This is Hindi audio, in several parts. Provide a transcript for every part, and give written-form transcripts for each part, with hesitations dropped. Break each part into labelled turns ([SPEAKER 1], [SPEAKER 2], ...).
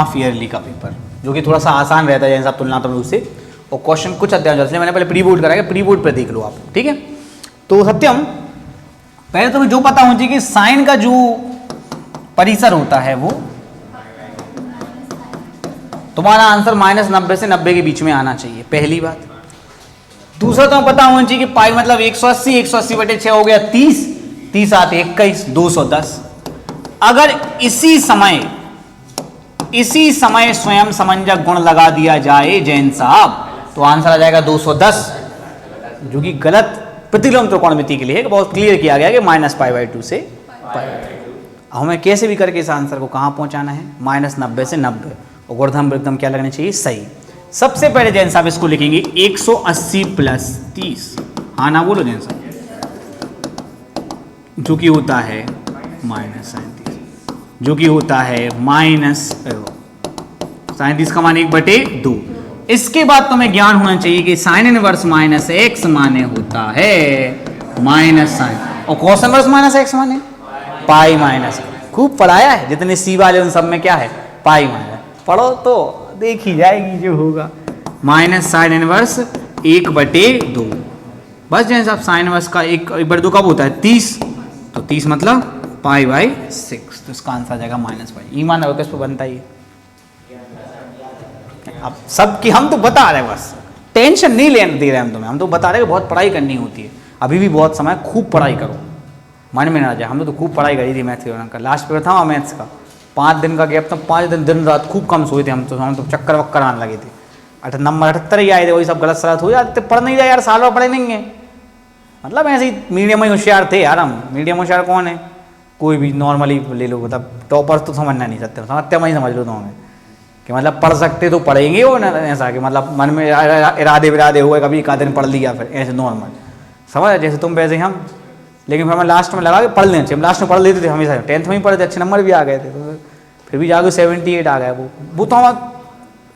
[SPEAKER 1] हाफ ईयरली का पेपर, जो कि थोड़ा सा आसान रहता है जैसे आप तुलनात्मक रूप से, और क्वेश्चन कुछ अध्याय इसलिए मैंने पहले प्री बोर्ड कराया, प्री बोर्ड पर देख लो आप, ठीक है। तो सत्यम, पहले तुम्हें जो पता होना चाहिए कि साइन का जो परिसर होता है वो तुम्हारा आंसर -90 से 90 के बीच में आना चाहिए, पहली बात। दूसरा तुम्हें पता होना चाहिए कि पाई मतलब 180, 180/6 हो गया 30, 30 आते 21, 210। अगर इसी समय स्वयं समंजक गुण लगा दिया जाए जैन साहब, तो आंसर आ जाएगा 210, जो कि गलत प्रतिलोम त्रिकोणमिति के लिए है, बहुत क्लियर किया गया कि -π/2 से π/2। हमें कैसे भी करके इस आंसर को कहाँ पहुंचाना है, -90 से 90, और गुणधर्म एकदम क्या लगनी चाहिए, सही। सबसे पहले जैन साहब इसको लिखेंगे 180 + 30, हाँ ना बोलो जैन साहब, जो कि होता है -37, जो कि होता है -37 का मान 1/2। इसके बाद तुम्हें ज्ञान होना चाहिए कि साइन इनवर्स -x माने होता है -sin, और कॉस इनवर्स -x माने पाई माइनस। खूब पढ़ाया है, जितने सी वाले उन सब में क्या है, पाई माइनस। पढ़ो तो देखी जाएगी जो होगा, -sin इनवर्स 1/2। बस जैसे साहब साइन इनवर्स का 1/2 कब होता है, 30, तो 30 मतलब π/6, तो इसका आंसर आ जाएगा -π। ईमान अवकस पे बनता ही है। अब सबकी हम तो बता रहे हैं, बस टेंशन नहीं लेने दे रहे हम तो बता रहे हैं बहुत पढ़ाई करनी होती है, अभी भी बहुत समय, खूब पढ़ाई करो, मन में ना जाए। हम तो खूब पढ़ाई करी थी मैथ्स का, लास्ट पेपर था मैथ्स का, 5 दिन का गैप था, 5 दिन रात खूब कम सोए थे हम तो चक्कर वक्कर आने लगे थे। नंबर 78 ही आए थे, वही सब गलत सलत हो जाते, पढ़ नहीं जाए यार, साल भर पढ़े नहीं है। मतलब ऐसे ही मीडियम में होशियार थे यार हम। मीडियम होशियार कौन है, कोई भी नॉर्मली ले लो, मतलब टॉपर्स तो समझना नहीं सकते, सत्यम ही समझ लो तो हमें, कि मतलब पढ़ सकते तो पढ़ेंगे, वो ना ऐसा कि मतलब मन में इरादे विरादे हुए, कभी एक आध दिन पढ़ लिया, फिर ऐसे नॉर्मल समझ, जैसे तुम वैसे हम। लेकिन फिर हमें लास्ट में लगा कि पढ़ लेना चाहिए, हम लास्ट में पढ़ लेते थे हमेशा, 10th में ही पढ़े थे, अच्छे नंबर भी आ गए थे, तो फिर भी जाके 78 आ गया, वो तो हम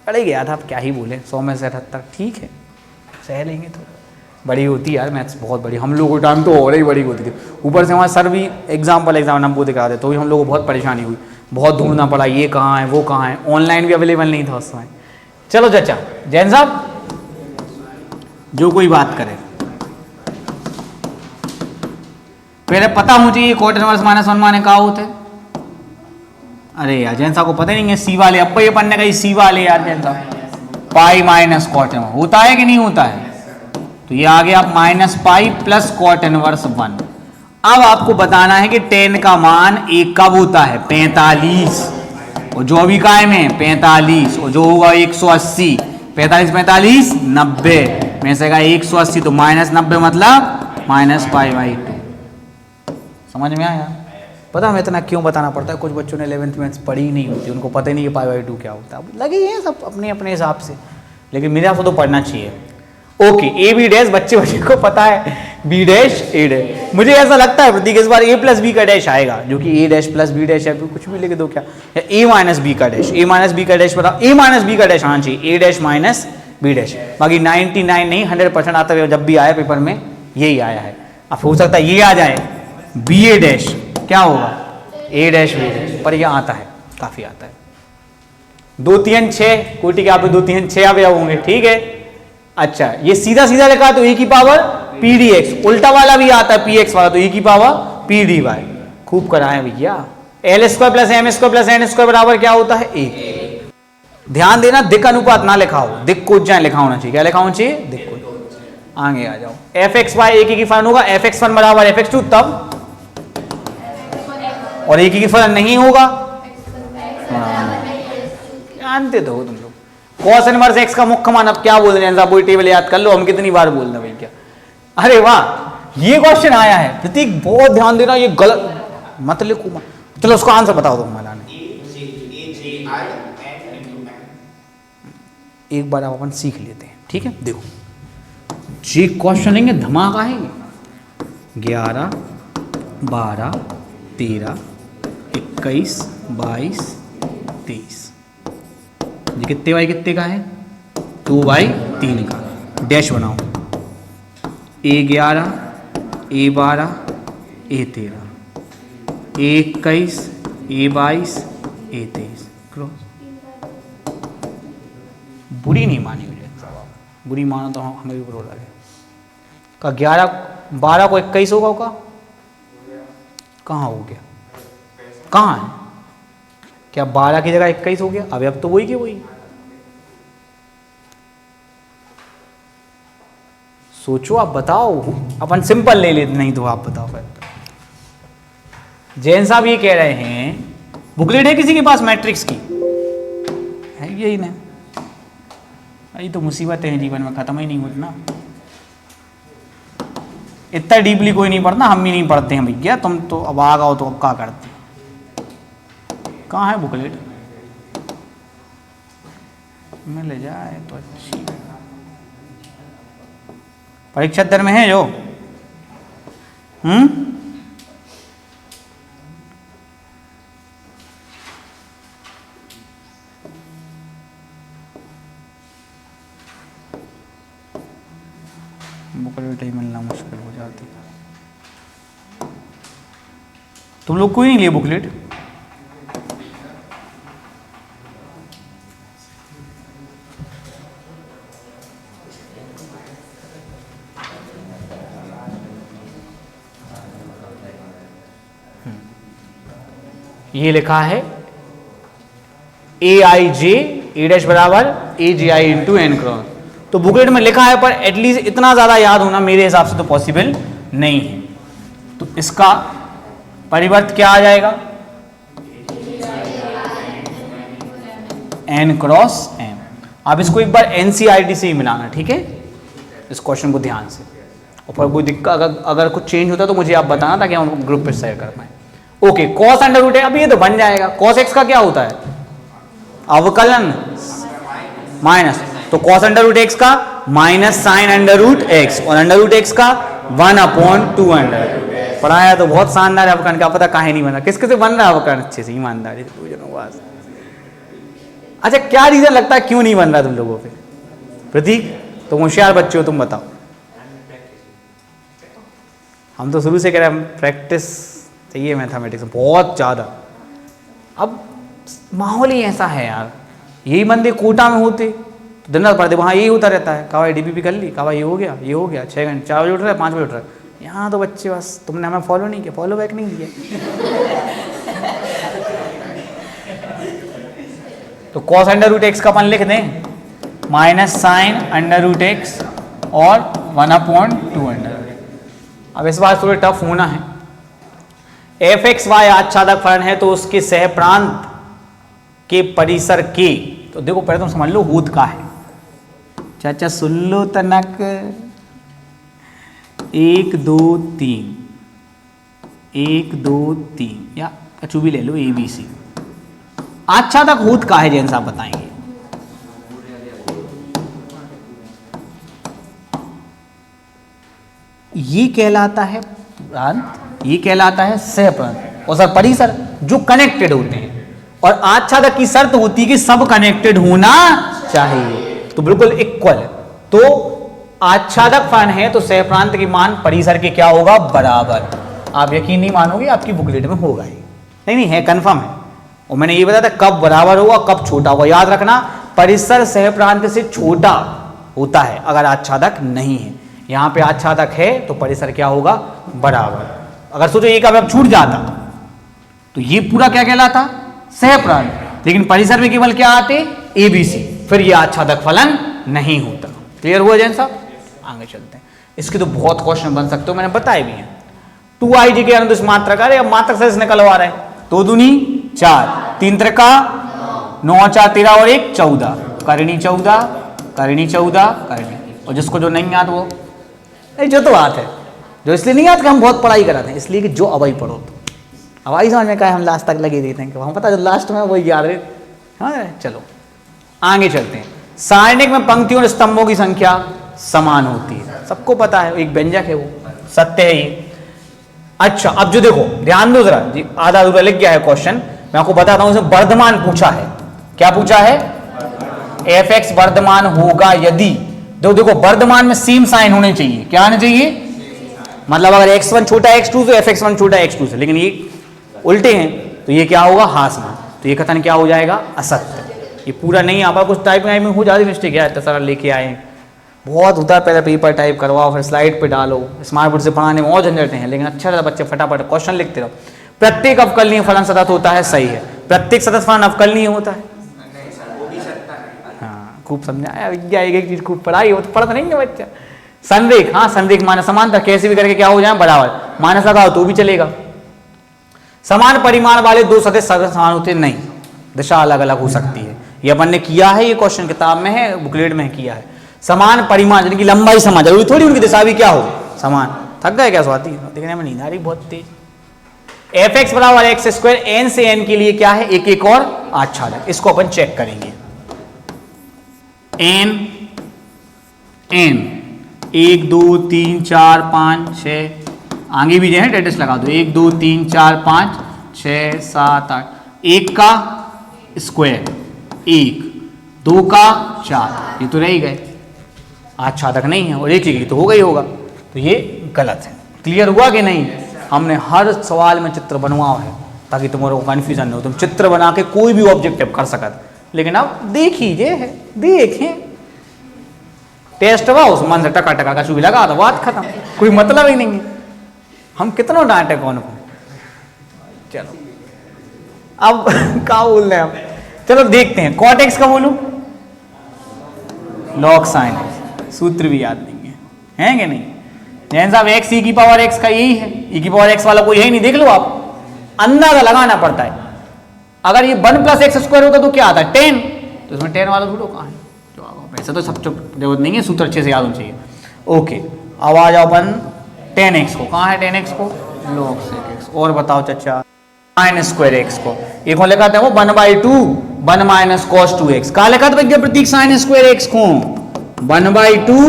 [SPEAKER 1] पढ़ ही गया था, अब क्या ही बोले, 100 में से 78, ठीक है सह लेंगे। तो बड़ी होती है यार मैथ्स, बहुत बड़ी, हम लोगों को टाइम तो और ही बड़ी होती थी। ऊपर से हमारे सर भी एग्जाम नंबर दिखा दे, तो भी हम लोगों को बहुत परेशानी हुई, बहुत ढूंढना पड़ा, ये कहाँ है वो कहाँ है, ऑनलाइन भी अवेलेबल नहीं था उस समय। चलो चाचा जैन साहब, जो कोई बात करे पहले पता होना चाहिए कॉट इनवर्स -1 माने का होते। अरे यार जैन साहब को पता ही नहीं है, सी वाले अब ये पढ़ने का, ये सी वाले यार जैन साहब, पाई माइनस कॉट इनवर्स होता है कि नहीं होता है, तो ये आ गया आप -π + कॉट इनवर्स 1। अब आपको बताना है कि 10 का मान 1 कब होता है, 45, और जो अभी कायम है 45, और जो होगा 180, 45 45 90 में से 180, तो -90 मतलब -π/2। समझ में आया? पता हमें इतना क्यों बताना पड़ता है, कुछ बच्चों ने 11th मैथ्स पढ़ी ही नहीं होती, उनको पता ही नहीं कि π/2 क्या होता है, लगे हैं सब अपने अपने हिसाब से, लेकिन मेरे हिसाब से तो पढ़ना चाहिए। ओके, A/B' बच्चे को पता है, B' A', मुझे ऐसा लगता है प्रतीक इस बार A + B का डैश आएगा, जो कि A' + B' है, कुछ भी लिख दो क्या, या A - B का डैश, A - B का डैश बताओ, A - B का डैश आना चाहिए, A' - B'। बाकी 99 नहीं 100% आता है, जब भी आया पेपर में यही आया है। अब हो सकता है ये आ जाए BA', क्या होगा A' B', पर यह आता है, काफी आता है। 2 3 6 कोटि के, आप 2 3 6 आप होंगे, ठीक है। अच्छा, ये सीधा सीधा लिखा तो e की पावर pdx, उल्टा वाला भी आता है px वाला, तो e की पावर pdy। खूब कराए भैया। l² + m² + n² बराबर क्या होता है, 1। ध्यान देना, दिक् अनुपात ना लिखा हो, दिक् कोज्जाएं लिखा होना चाहिए, क्या लिखा होना चाहिए, दिक् कोज्जाएं। आगे आ जाओ, fx/y एक की फलन होगा, fx1 = fx2 तब, और एक की फलन नहीं होगा, जानते तो हो तुम लोग। कॉस इनवर्स x का मुख्य मान, अब क्या बोल रहे हैं साहब, वही टेबल याद कर लो, हम कितनी बार बोल रहे हैं क्या। अरे वाह, ये क्वेश्चन आया है प्रतीक, बहुत ध्यान देना, ये गलत मत लिखो, चलो उसको आंसर बताओ तुम मलाने। एक बार अपन सीख लेते हैं, ठीक है। देखो ये क्वेश्चन है, धमाका है, 11 12 13 21 22 23, ये कितने बाई कितने का है, 2/3 का। डैश बनाओ, A11 A12 A13 A21 A22 A23 cross बुरी नहीं मानी मुझे साहब, आप बुरी मानो तो हमें भी बुरा लगे। का 12 को 21 होगा का? कहाँ हो गया, कहाँ है? क्या 12 की जगह 21 हो गया? अब तो वही के वही। सोचो, आप बताओ, अपन सिंपल ले लेते, नहीं तो आप बताओ फिर। जैन साहब ये कह रहे हैं, बुकलेट है किसी के पास मैट्रिक्स की? है यही ना, यही तो मुसीबत है जीवन में, खत्म ही नहीं होती ना। इतना डीपली कोई नहीं पढ़ता, हम भी नहीं पढ़ते हैं भैया, तुम तो अब आ गए तो अब क्या करते। कहाँ है बुकलेट? मिल जाए तो अच्छी। परीक्षा दर में है जो बुकलेट ही मिलना मुश्किल हो जाती है। तुम लोग कोई नहीं लिए बुकलेट? ये लिखा है ए डैश बराबर AGI इंटू एन क्रॉस। तो बुकलेट में लिखा है, पर एटलीस्ट इतना ज्यादा याद होना मेरे हिसाब से तो पॉसिबल नहीं है। तो इसका परिवर्त क्या आ जाएगा? N cross m. अब इसको एक बार NCERT से ही मिलाना, ठीक है, इस क्वेश्चन को ध्यान से। और पर कोई दिक्कत अगर कुछ चेंज होता है तो मुझे आप बताना, ताकि हम ग्रुप पे शेयर कर पाए। ओके, कॉस अंडर रूट है, अब ये तो बन जाएगा। कॉस एक्स का क्या होता है? अवकलन माइनस, तो कॉस अंडर रूट एक्स का minus sine under root x, और अंडर रूट एक्स का 1/2 अंडर। पढ़ाया तो बहुत शानदार है अवकलन का, पता काहे नहीं बन रहा, किस से बन रहा है अवकलन अच्छे से, ईमानदारी से। अच्छा, क्या रीजन लगता है क्यों नहीं बन रहा तुम लोगों पे? प्रतीक, तुम होशियार बच्चे हो, तुम बताओ। हम तो शुरू से कह रहे हैं प्रैक्टिस चाहिए मैथमेटिक्स में बहुत ज़्यादा। अब माहौल ही ऐसा है यार, यही बंदे कोटा में होते तो दिन रात पढ़ते, वहाँ यही होता रहता है, कहा DPP कर ली, कहा ये हो गया, ये हो गया, 6 घंटे 4 बजे उठ रहा है, 5 बजे उठ रहा है। यहाँ तो बच्चे बस, तुमने हमें फॉलो नहीं किया, फॉलो बैक नहीं किया। तो कॉस अंडर रूट एक्स का अपन लिख दें minus sine under root x और 1/2 अंडर। अब इस बार थोड़े टफ होना है। fxy आच्छादक फलन है तो उसके सहप्रांत के परिसर के, तो देखो पहले तुम समझ लो हूत का है। चाचा सुन लो तनक, 1 2 3, 1 2 3 या कछु भी ले लो, ABC। आच्छादक हूत का है, जैन साहब बताएंगे। ये कहलाता है प्रांत, ये कहलाता है सहप्रांत, और सर परिसर जो कनेक्टेड होते हैं। और आच्छादक की शर्त होती है कि सब कनेक्टेड होना चाहिए, तो बिल्कुल इक्वल। तो आच्छादक फलन है तो सहप्रांत की मान परिसर के क्या होगा? बराबर। आप यकीन नहीं मानोगे, आपकी बुकलेट में होगा ही। नहीं है, कंफर्म है। और मैंने ये बताया था कब बराबर होगा, कब छोटा होगा। याद रखना, परिसर सहप्रांत से छोटा होता है अगर आच्छादक नहीं है। यहां पे आच्छादक है तो परिसर क्या होगा? बराबर। अगर सोचो एक अब छूट जाता तो ये पूरा क्या कहलाता? सहप्रांत। लेकिन परिसर में केवल क्या आते? ABC, फिर ये आच्छादक फलन नहीं होता। क्लियर हुआ जैन साहब? आगे चलते हैं। इसके तो बहुत क्वेश्चन बन सकते हो, मैंने बताए भी हैं। 2i के अनुदिश मात्रक, अरे अब मात्रक से निकलवा रहे हैं। 2 दूनी 4, 3 त्रिका 9, 4 13 और 1 14, करणी 14, करणी 14, करणी। और जिसको जो नहीं याद वो नहीं, जो तो बात है, जो इसलिए नहीं याद कि हम बहुत पढ़ाई कराते हैं, इसलिए कि जो अब ही पढ़ो तो अब आई समझ में का हम लास्ट तक लगे देते हैं कि हम पता जो लास्ट में वही याद रहे। हाँ चलो आगे चलते हैं। सारणिक में पंक्तियों और स्तंभों की संख्या समान होती है, सबको पता है, एक व्यंजक है, वो सत्य है ये। अच्छा अब जो देखो ध्यान दो जरा जी, आधा अधूरा लिख गया है क्वेश्चन, मैं आपको बताता हूं। इसमें वर्धमान पूछा है। क्या पूछा है? fx वर्धमान होगा यदि, देखो वर्धमान में सेम साइन होने चाहिए। क्या होने चाहिए? मतलब अगर x1 छोटा x2 तो fx1 छोटा x2 से, लेकिन ये उल्टे हैं तो ये क्या होगा? हासमान। तो ये कथन क्या हो जाएगा? असत्य। ये पूरा नहीं आ पाया, कुछ टाइपिंग में हो जाती मिस्टेक है, इतना सारा लेके आए हैं, बहुत होता है, पहले पेपर टाइप करवाओ फिर स्लाइड पे डालो, स्मार्ट बोर्ड से पढ़ाने में और झंझटें हैं, लेकिन अच्छा रहता बच्चे फटाफट क्वेश्चन लिखते रहो। प्रत्येक अवकलनीय फलन सतत होता है, सही है, प्रत्येक सतत फलन अवकलनीय होता है। हाँ खूब समझाया, विज्ञा एक एक चीज खूब पढ़ाई, वो तो पढ़ता नहीं है बच्चा। संरेख, हाँ संरेख माना समानता, कैसे भी करके क्या हो जाए बराबर, माइनस लगाओ तो भी चलेगा। समान परिमाण वाले दो सदिश समान होते नहीं, दिशा अलग अलग हो सकती है, ये अपन ने किया है, ये क्वेश्चन किताब में है, बुकलेट में किया है। समान परिमाण जिनकी लंबाई समान, जरूरी थोड़ी उनकी दिशा भी क्या हो समान। थक गए क्या स्वाति, देखने में नींद आ रही बहुत तेज। एफ एक्स बराबर एक्स स्क्वायर, एन से एन के लिए क्या है, एक एक और आच्छादक, इसको अपन चेक करेंगे। एन एन 1 2 3 4 5 6, आगे भी जो है डेटेस लगा दो, 1 2 3 4 5 6 7 8, 1 का स्क्वायर 1, 2 का 4, ये तो रह ही गए, आच्छादक नहीं है, और एक चीज तो होगा ही होगा, तो ये गलत है। क्लियर हुआ कि नहीं? हमने हर सवाल में चित्र बनवाओ है ताकि तुम्हारे को कन्फ्यूजन नहीं हो, तुम चित्र बना के कोई भी ऑब्जेक्टिव कर सकत। लेकिन अब देखिए है, देखें टेस्ट हुआ उस मन से टका टका का भी लगा तो बात खत्म, कोई मतलब ही नहीं है। हम कितना डांटे कौन को। चलो अब क्या बोल रहे हैं हम, चलो देखते हैं। कॉट एक्स का बोलूं, लॉग साइन एक्स, सूत्र भी याद नहीं है कि नहीं? जैन साहब एक्स ई की पावर एक्स का यही है, ई की पावर एक्स वाला कोई है ही नहीं, देख लो आप, अंदाजा लगाना पड़ता है। अगर ये 1 + x स्क्वायर होता तो क्या आता है 10, तो इसमें 10 वाला छोड़ो कहाँ है, ऐसा तो सब जरूरत नहीं है, सूत्र अच्छे से याद होना चाहिए। ओके अब आ जाओ अपन 10x को, कहाँ है 10x को, log sec x। और बताओ चाचा sin स्क्वायर x को, एक को लिखा था वो 1/2 1 - cos 2x, कहाँ लिखा था भैया प्रतीक sin स्क्वायर x को, 1/2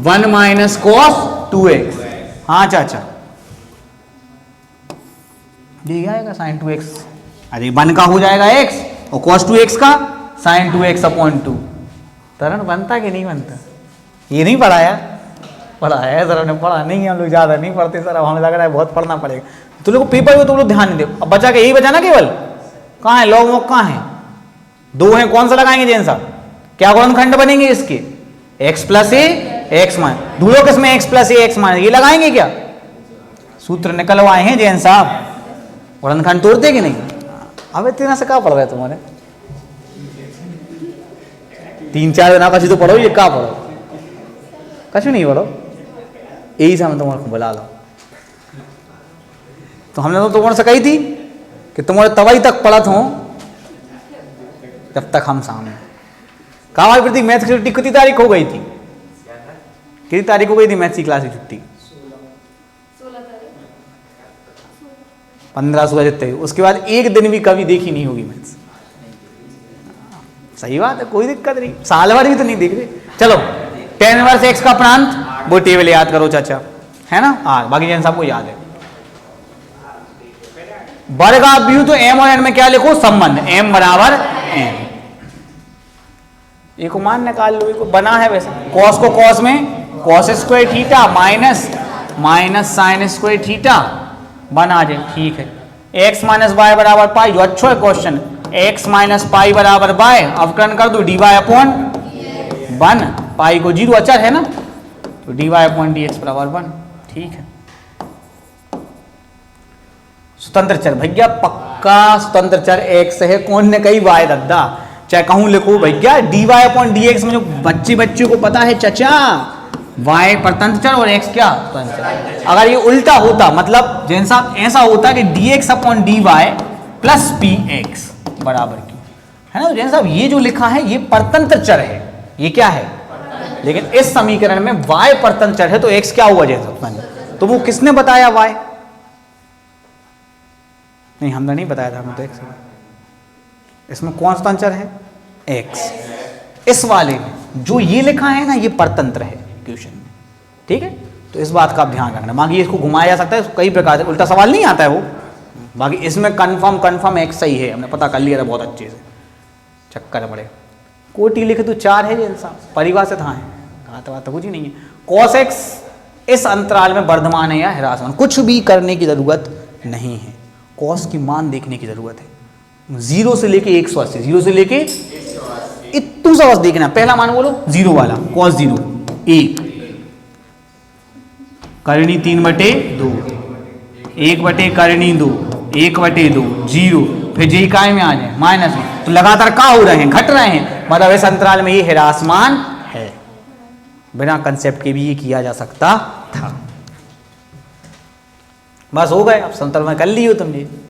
[SPEAKER 1] 1 - cos 2x। हाँ चाचा ठीक आएगा sin 2x, अरे 1 का हो जाएगा x और cos 2x का sin 2x/2। तरन बनता कि नहीं बनता? ये नहीं पढ़ाया, पढ़ाया है सर ने, पढ़ा नहीं, हम लोग ज़्यादा नहीं पढ़ते सर, अब हमें लग रहा है बहुत पढ़ना पड़ेगा। तो लोग पेपर में तो लोग ध्यान नहीं दे, अब बचा के यही बचा ना केवल, कहाँ है लॉग वॉग, कहाँ है 2 है, कौन सा लगाएंगे जैन साहब, क्या गुणनखंड बनेंगे इसके, x + a x मान, ढूंढो किसमें x + a x मान, ये लगाएंगे क्या, सूत्र निकलवाए हैं जैन साहब, गुणनखंड तोड़ते कि नहीं? अब इतना से क्या पढ़ रहे तुम्हारे 3-4 दिन आप तो पढ़ो, ये क्या पढ़ो, कछ नहीं पढ़ो, यही से हम तुम्हारे को बुला लो। तो हमने तो तुम्हारे से कही थी कि तुम्हारे तवाई तक पढ़त हो जब तक हम सामने। कहा हमारी प्रति मैथ की छुट्टी कितनी तारीख हो गई थी, कितनी तारीख हो गई थी मैथ की क्लास की छुट्टी? 15-16 जितने, उसके बाद एक दिन भी कभी देखी नहीं होगी मैथ्स। सही बात है, कोई दिक्कत नहीं, साल भर भी तो नहीं देख रहे। चलो tan इनवर्स x का प्रांत, वो टेबल याद करो चाचा, है ना? हाँ बाकी जैन साहब को याद है। वर्गाव्यूह तो m और n में क्या लिखो, संबंध m बराबर n। एक मान निकाल लो, एक बना है वैसे, cos को cos में cos square theta minus sin square theta बना जाए, ठीक है। x - y बराबर पाई, जो अच्छा है क्वेश्चन, x - पाई बराबर y, अवकलन कर दो dy/1, पाई को 0 अचर है ना, तो dy/dx बराबर 1, ठीक है। स्वतंत्र चर भैया पक्का स्वतंत्र चर x है, कौन ने कही y दद्दा, चाहे कहूं लिखो भैया dy/dx में जो बच्चे को पता है चचा, y परतंत्र चर और x क्या स्वतंत्र चर। अगर ये उल्टा होता, मतलब जैन साहब ऐसा होता कि dx/dy + px बराबर क्यों, है ना? जैन साहब ये जो लिखा है ये परतंत्र चर है, ये क्या है, लेकिन इस समीकरण में y परतंत्र चर है तो x क्या हुआ जैन साहब, तो वो किसने बताया y? नहीं हमने नहीं बताया था, हमें तो x, इसमें कौन सा चर है x, इस वाले में जो ये लिखा है ना ये परतंत्र है क्वेश्चन में, ठीक है? तो इस बात का आप ध्यान रखना। बाकी इसको घुमाया जा सकता है कई प्रकार से, उल्टा सवाल नहीं आता है वो, बाकी इसमें कंफर्म x सही है, हमने पता कर लिया था बहुत अच्छे से, चक्कर पड़े। कोटि लिखे तो 4 है जैन साहब, परिभाषित हाँ है, कहा तो कुछ ही नहीं है। cos x इस अंतराल में वर्धमान है या ह्रासमान, कुछ भी करने की जरूरत नहीं है, cos की मान देखने की जरूरत है, 0 से लेके 180, 0 से लेके इतू सा बस देखना, पहला मान बोलो 0 वाला, cos 0 1, करनी 3/2, 1/2, 1/2, 0, फिर जी काय में आ जाए माइनस में, तो लगातार क्या हो रहे हैं, घट रहे हैं, मतलब इस अंतराल में ये ह्रासमान है। बिना कंसेप्ट के भी ये किया जा सकता था। बस हो गए, अब समतल में कर लियो तुमने।